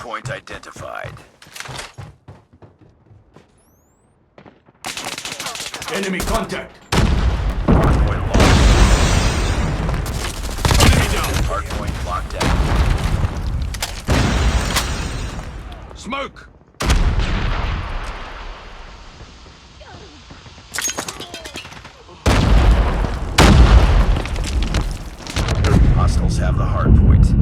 Hardpoint identified. Enemy contact. Hardpoint lost. Enemy down. Hardpoint locked down. Smoke. Hostiles have the hardpoint.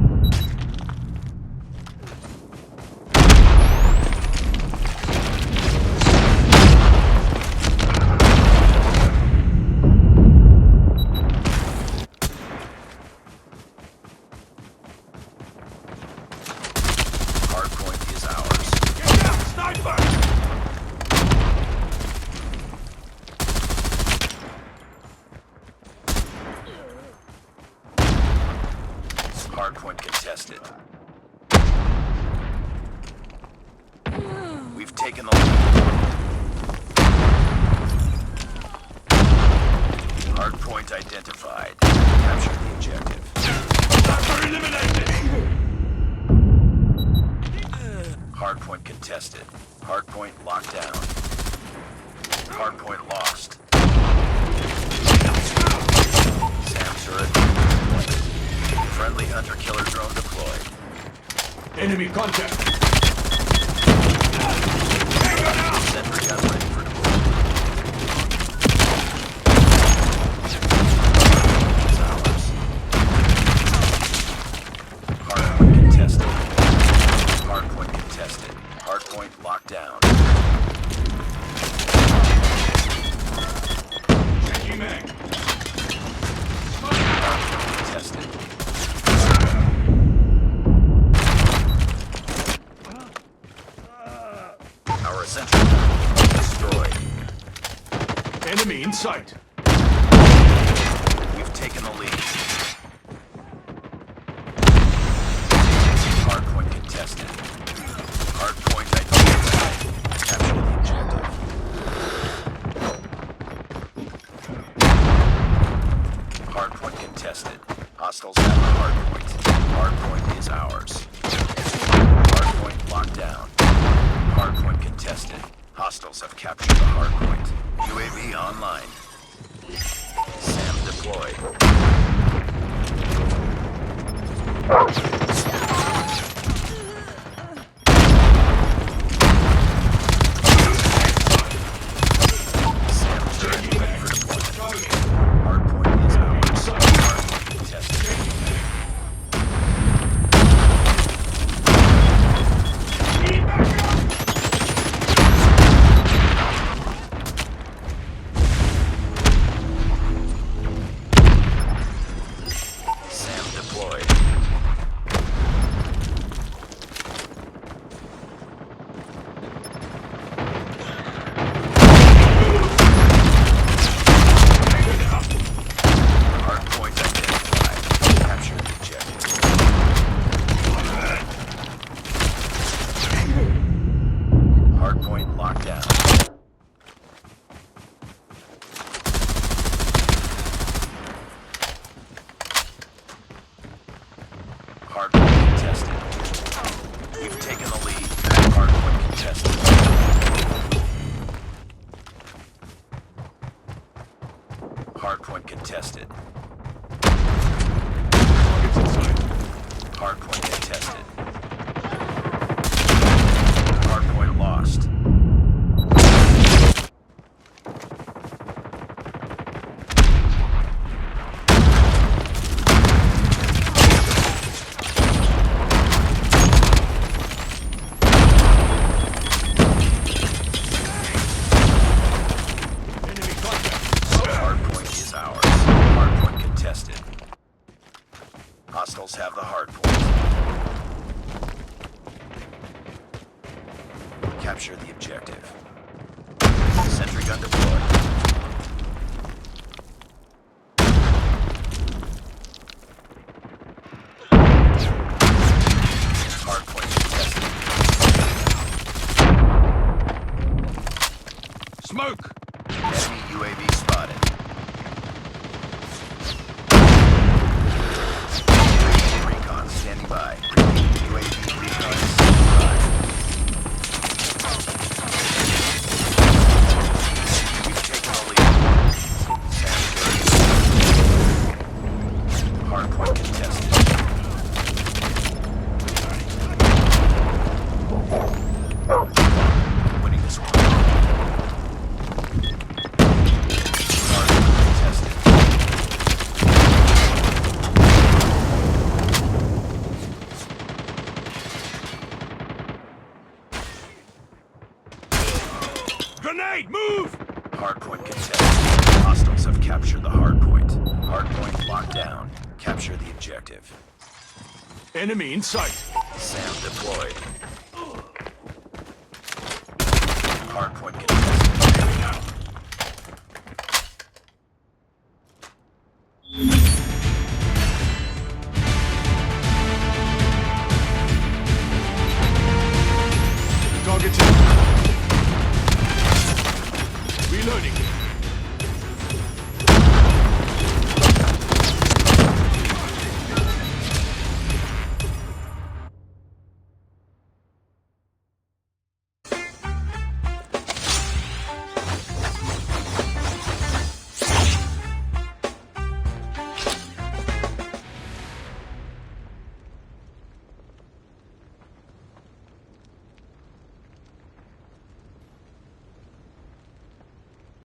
Hardpoint is ours. Get down, sniper. Hardpoint contested. We've taken the lead. Hardpoint identified. Capture the objective. Sniper eliminated. Hardpoint contested. Hardpoint locked down. Hardpoint lost. SAM turret deployed. Friendly hunter-killer drone deployed. Enemy contact. Sentry gun ready for deployment. It's ours. Hardpoint contested. Hardpoint contested. Hardpoint locked down. Changing mag. Hardpoint contested. Our sentry gun destroyed. Enemy in sight. We've taken the lead. Hardpoint contested. Hardpoint identified. Capture the objective. Hardpoint contested. Hostiles have the hardpoint. Hardpoint is ours. Hardpoint locked down. Hardpoint contested. Hostiles have captured the hardpoint. UAV online. SAM deployed. SAM turret ready for deployment. Hardpoint is ours. Hardpoint contested. SAM deployed. Hardpoint identified. Capture the objective. Hardpoint locked down. Hardpoint contested. We've taken the lead. Hardpoint contested. Hardpoint contested. Targets in sight. Hardpoint contested. Hardpoint lost. Enemy contact. Hardpoint is ours. Hardpoint contested. Hostiles have the hardpoint. Capture the objective. Sentry gun deployed. Hardpoint contested. Smoke. Enemy UAV spotted. UAV recon standing by. UAV recon standing by. capture the hard point. Hard point locked down. Capture the objective. Enemy in sight. SAM deployed. Hard point contested. Moving out. Target. Reloading.